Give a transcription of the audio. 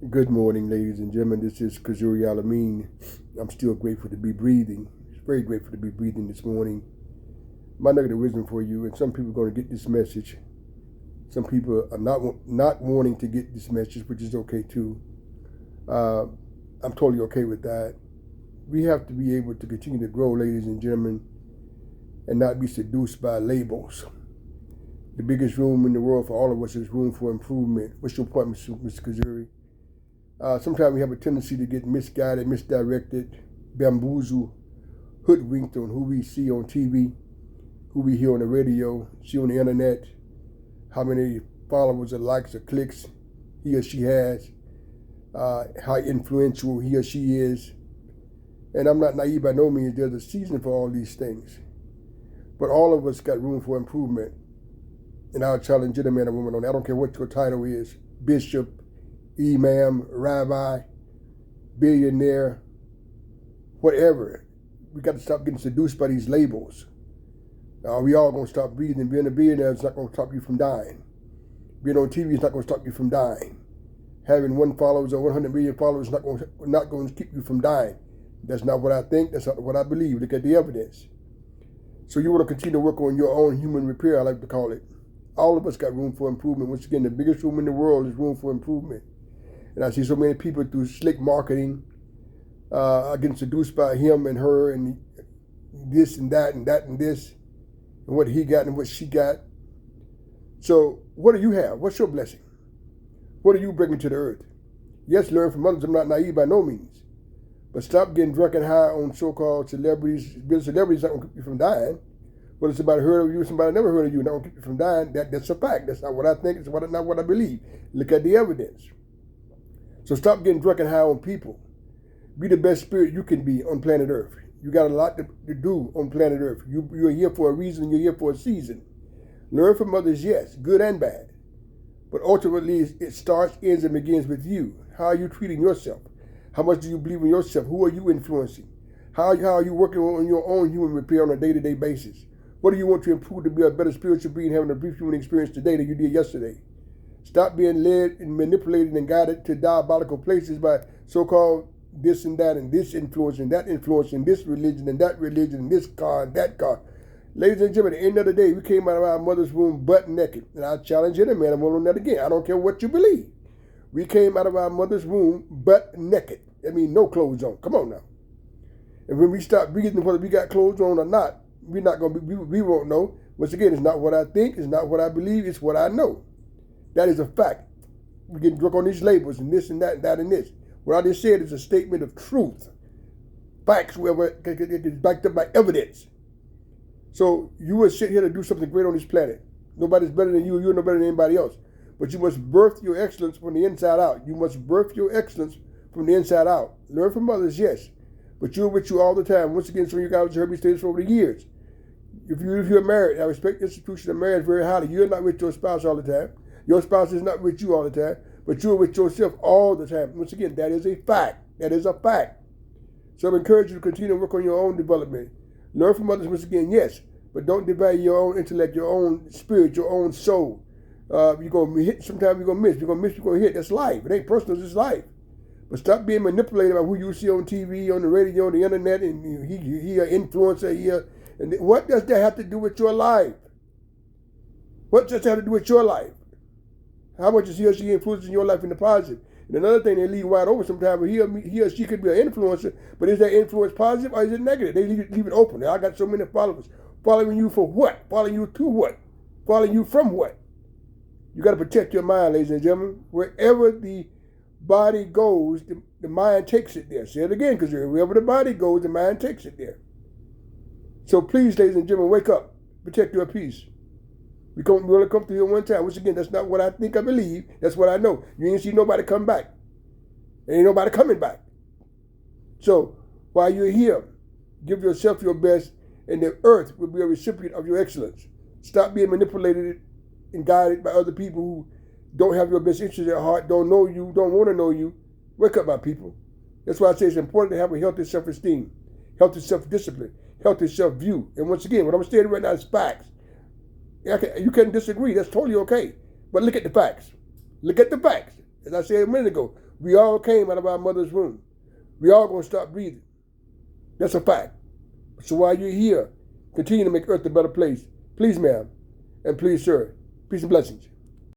Good morning, ladies and gentlemen. This is Kazuri Alameen. I'm still grateful to be breathing. Very grateful to be breathing this morning. My nugget of wisdom for you, and some people are going to get this message. Some people are not wanting to get this message, which is okay too. I'm totally okay with that. We have to be able to continue to grow, ladies and gentlemen, and not be seduced by labels. The biggest room in the world for all of us is room for improvement. What's your point, Mr. Kazuri? Sometimes we have a tendency to get misguided, misdirected, bamboozled, hoodwinked on who we see on TV, who we hear on the radio, see on the internet, how many followers or likes or clicks he or she has, how influential he or she is. And I'm not naive by no means. There's a season for all these things. But all of us got room for improvement. And I'll challenge any man or woman on that. I don't care what your title is, bishop, imam, rabbi, billionaire, whatever. We got to stop getting seduced by these labels. We all going to stop breathing. Being a billionaire is not going to stop you from dying. Being on TV is not going to stop you from dying. Having 1 followers or 100 million followers is not going to keep you from dying. That's not what I think. That's not what I believe. Look at the evidence. So you want to continue to work on your own human repair, I like to call it. All of us got room for improvement. Once again, the biggest room in the world is room for improvement. And I see so many people through slick marketing getting seduced by him and her and this and that and that and this and what he got and what she got. So what do you have? What's your blessing? What are you bringing to the earth? Yes, learn from others. I'm not naive by no means. But stop getting drunk and high on so-called celebrities. Being celebrities not going to keep you from dying. Whether somebody heard of you, somebody never heard of you, not going to keep you from dying. That's a fact. That's not what I think. It's not what I believe. Look at the evidence. So stop getting drunk and high on people. Be the best spirit you can be on planet Earth. You got a lot to do on planet Earth. You're here for a reason. You're here for a season. Learn from others, yes, good and bad. But ultimately, it starts, ends, and begins with you. How are you treating yourself? How much do you believe in yourself? Who are you influencing? How are you working on your own human repair on a day-to-day basis? What do you want to improve to be a better spiritual being, having a brief human experience today than you did yesterday? Stop being led and manipulated and guided to diabolical places by so-called this and that and this influence and that influence and this religion and this car and that car. Ladies and gentlemen, at the end of the day, we came out of our mother's womb butt naked. And I challenge any man and woman on that again. I don't care what you believe. We came out of our mother's womb butt naked. I mean, no clothes on. Come on now. And when we stop breathing, whether we got clothes on or not, we're not going to be, we won't know. Once again, it's not what I think. It's not what I believe. It's what I know. That is a fact. We get drunk on these labels and this and that and that and this. What I just said is a statement of truth. Facts, whoever is backed up by evidence. So you will sit here to do something great on this planet. Nobody's better than you. You're no better than anybody else. But you must birth your excellence from the inside out. You must birth your excellence from the inside out. Learn from others, yes. But you're with you all the time. Once again, some of you guys have heard me say this for over the years. If you're married, I respect the institution of marriage very highly. You're not with your spouse all the time. Your spouse is not with you all the time, but you're with yourself all the time. Once again, that is a fact. That is a fact. So I encourage you to continue to work on your own development. Learn from others, once again, yes, but don't devalue your own intellect, your own spirit, your own soul. You're going to hit, sometimes you're going to miss. You're going to miss, you're going to hit. That's life. It ain't personal, it's just life. But stop being manipulated by who you see on TV, on the radio, on the internet, and he an influencer here. And what does that have to do with your life? What does that have to do with your life? How much is he or she influencing your life in the positive? And another thing, they leave wide open sometimes. He or she could be an influencer, but is that influence positive or is it negative? They leave it open. I got so many followers. Following you for what? Following you to what? Following you from what? You got to protect your mind, ladies and gentlemen. Wherever the body goes, the mind takes it there. Say it again, because wherever the body goes, the mind takes it there. So please, ladies and gentlemen, wake up. Protect your peace. We only come through here one time. Once again, that's not what I think I believe. That's what I know. You ain't see nobody come back. Ain't nobody coming back. So while you're here, give yourself your best, and the earth will be a recipient of your excellence. Stop being manipulated and guided by other people who don't have your best interests at heart, don't know you, don't want to know you. Wake up, my people. That's why I say it's important to have a healthy self-esteem, healthy self-discipline, healthy self-view. And once again, what I'm stating right now is facts. You can disagree. That's totally okay. But look at the facts. Look at the facts. As I said a minute ago, We all came out of our mother's womb. We all going to stop breathing. That's a fact. So while you're here, continue to make Earth a better place. Please, ma'am, and please, sir. Peace and blessings.